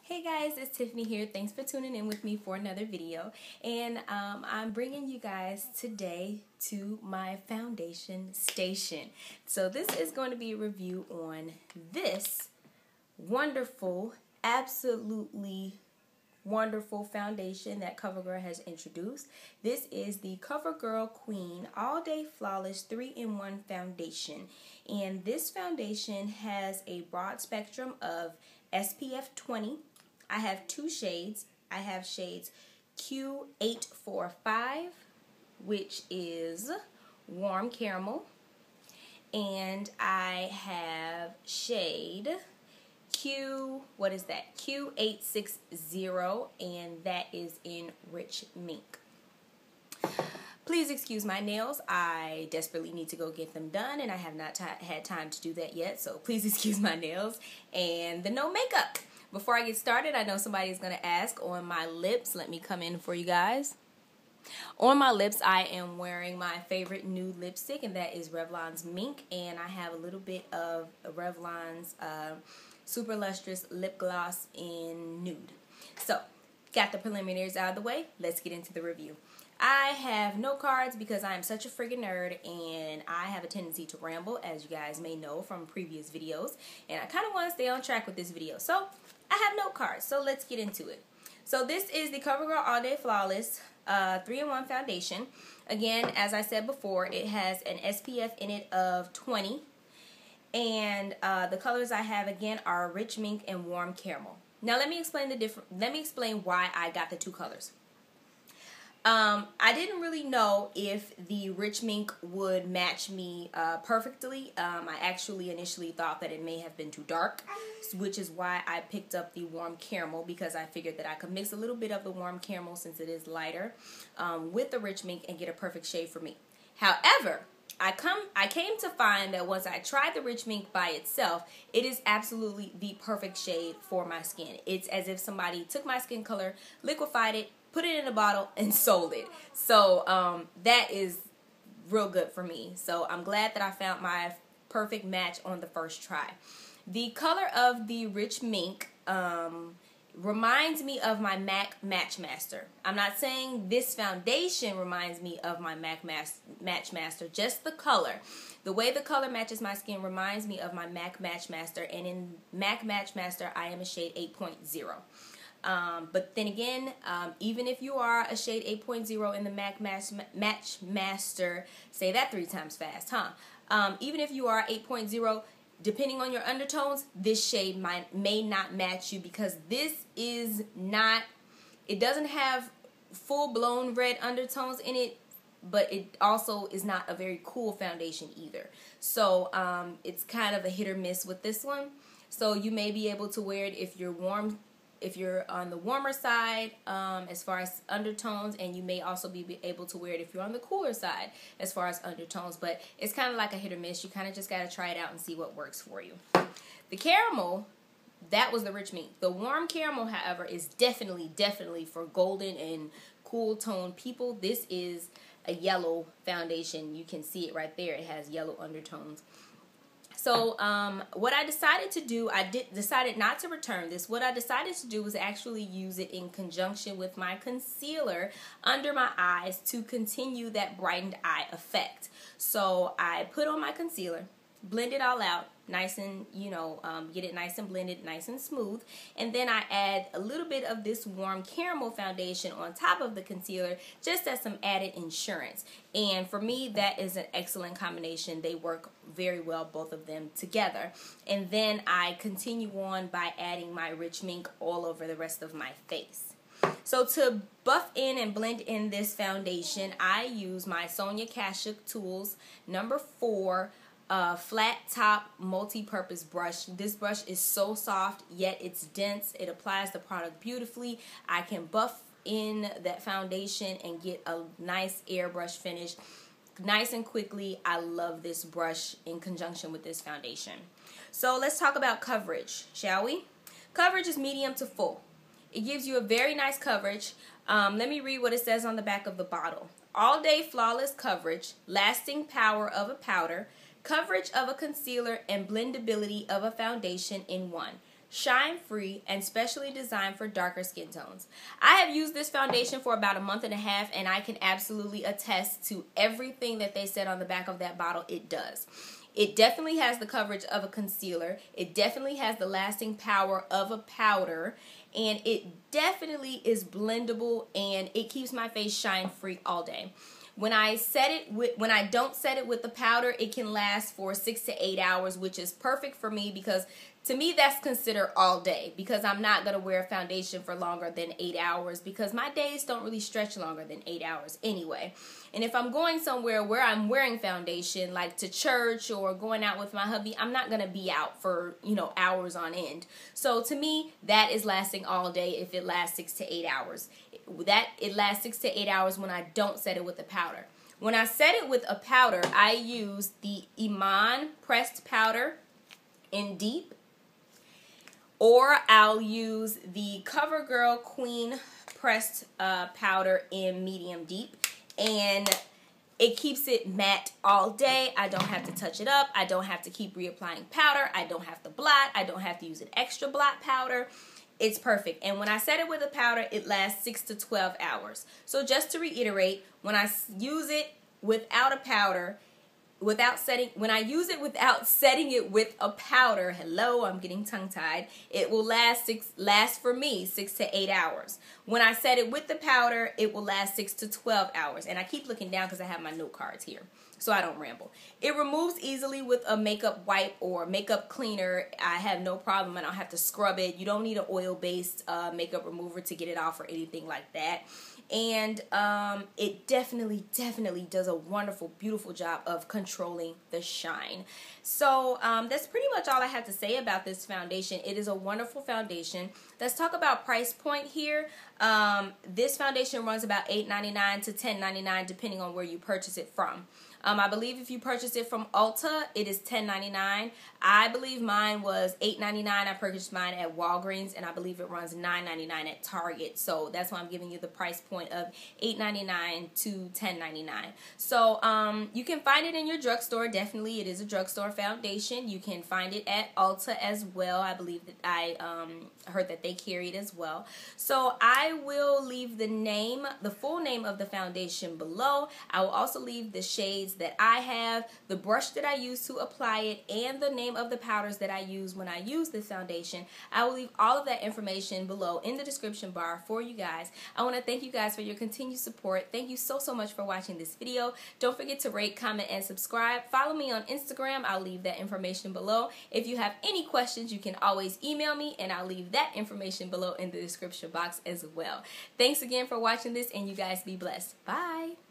Hey guys, it's Tiffany here. Thanks for tuning in with me for another video. And I'm bringing you guys today to my foundation station. So this is going to be a review on this wonderful, absolutely wonderful foundation that Covergirl has introduced. This is the Covergirl Queen All Day Flawless 3-in-1 Foundation. And this foundation has a broad spectrum of SPF 20. I have two shades. I have shades Q845, which is warm caramel, and I have shade Q860, and that is in rich mink. Please excuse my nails. I desperately need to go get them done, and I have not had time to do that yet, so please excuse my nails and the no makeup. Before I get started, I know somebody is going to ask on my lips. Let me come in for you guys. On my lips, I am wearing my favorite nude lipstick, and that is Revlon's Mink, and I have a little bit of Revlon's Super Lustrous Lip Gloss in nude. So, got the preliminaries out of the way. Let's get into the review. I have no cards because I am such a friggin' nerd, and I have a tendency to ramble, as you guys may know from previous videos, and I kind of want to stay on track with this video. So, I have no cards, so let's get into it. So this is the Covergirl All Day Flawless 3-in-1 Foundation. Again, as I said before, it has an SPF in it of 20. And the colors I have, again, are Rich Mink and Warm Caramel. Now let me explain why I got the two colors. I didn't really know if the Rich Mink would match me perfectly. I actually initially thought that it may have been too dark, which is why I picked up the Warm Caramel, because I figured that I could mix a little bit of the Warm Caramel, since it is lighter, with the Rich Mink and get a perfect shade for me. However, I came to find that once I tried the Rich Mink by itself, it is absolutely the perfect shade for my skin. It's as if somebody took my skin color, liquefied it, put it in a bottle, and sold it. So that is real good for me. So I'm glad that I found my perfect match on the first try. The color of the Rich Mink reminds me of my MAC Matchmaster. I'm not saying this foundation reminds me of my MAC Matchmaster, just the color. The way the color matches my skin reminds me of my MAC Matchmaster, and in MAC Matchmaster I am a shade 8.0. But then again, even if you are a shade 8.0 in the MAC Matchmaster, say that 3 times fast, huh? Even if you are 8.0, depending on your undertones, this shade may not match you, because this is not, it doesn't have full-blown red undertones in it, but it also is not a very cool foundation either. So it's kind of a hit or miss with this one. So you may be able to wear it if you're warm, if you're on the warmer side as far as undertones, and you may also be able to wear it if you're on the cooler side as far as undertones. But it's kind of like a hit or miss. You kind of just got to try it out and see what works for you. The caramel, that was the Rich Mink. The Warm Caramel, however, is definitely for golden and cool tone people. This is a yellow foundation. You can see it right there. It has yellow undertones. So what I decided to do, decided not to return this. What I decided to do was actually use it in conjunction with my concealer under my eyes to continue that brightened eye effect. So I put on my concealer, blend it all out, nice and, get it nice and blended, nice and smooth. And then I add a little bit of this Warm Caramel foundation on top of the concealer, just as some added insurance. And for me, that is an excellent combination. They work very well, both of them together. And then I continue on by adding my Rich Mink all over the rest of my face. So to buff in and blend in this foundation, I use my Sonia Kashuk Tools number 4 flat top multi-purpose brush. This brush is so soft, yet it's dense. It applies the product beautifully. I can buff in that foundation and get a nice airbrush finish nice and quickly. I love this brush in conjunction with this foundation. So let's talk about coverage, shall we? Coverage is medium to full. It gives you a very nice coverage. Let me read what it says on the back of the bottle. All day flawless coverage, lasting power of a powder, coverage of a concealer, and blendability of a foundation in one. shine-free, and specially designed for darker skin tones. I have used this foundation for about a month and a half, and I can absolutely attest to everything that they said on the back of that bottle it does. It definitely has the coverage of a concealer. It definitely has the lasting power of a powder, and it definitely is blendable, and it keeps my face shine-free all day. When I don't set it with the powder, it can last for 6 to 8 hours, which is perfect for me because to me that's considered all day, because I'm not going to wear a foundation for longer than 8 hours because my days don't really stretch longer than 8 hours anyway. And if I'm going somewhere where I'm wearing foundation, like to church or going out with my hubby, I'm not going to be out for, hours on end. So to me, that is lasting all day if it lasts 6 to 8 hours. It lasts 6 to 8 hours when I don't set it with the powder. When I set it with a powder, I use the Iman pressed powder in deep, or I'll use the Covergirl Queen pressed powder in medium deep, and it keeps it matte all day. I don't have to touch it up. I don't have to keep reapplying powder. I don't have to blot. I don't have to use an extra blot powder. It's perfect. And when I set it with a powder, it lasts 6 to 12 hours. So just to reiterate, when I use it without a powder, when I use it without setting it with a powder, hello, I'm getting tongue-tied, it will last for me 6 to 8 hours. When I set it with the powder, it will last 6 to 12 hours. And I keep looking down because I have my note cards here, so I don't ramble. It removes easily with a makeup wipe or makeup cleaner. I have no problem. I don't have to scrub it. You don't need an oil-based makeup remover to get it off or anything like that. And it definitely does a wonderful, beautiful job of controlling the shine. So that's pretty much all I have to say about this foundation. It is a wonderful foundation. Let's talk about price point here. This foundation runs about $8.99 to $10.99 depending on where you purchase it from. I believe if you purchase it from Ulta, it is $10.99. I believe mine was $8.99. I purchased mine at Walgreens, and I believe it runs $9.99 at Target. So that's why I'm giving you the price point of $8.99 to $10.99. So you can find it in your drugstore. Definitely, it is a drugstore foundation. You can find it at Ulta as well. I believe that I heard that they carry it as well. So I will leave the full name of the foundation below. I will also leave the shades that I have, the brush that I use to apply it, and the name of the powders that I use when I use this foundation. I will leave all of that information below in the description bar for you guys. I want to thank you guys for your continued support. Thank you so much for watching this video. Don't forget to rate, comment, and subscribe. Follow me on Instagram. I'll leave that information below. If you have any questions, you can always email me, and I'll leave that information below in the description box as well. Thanks again for watching this, and you guys be blessed. Bye.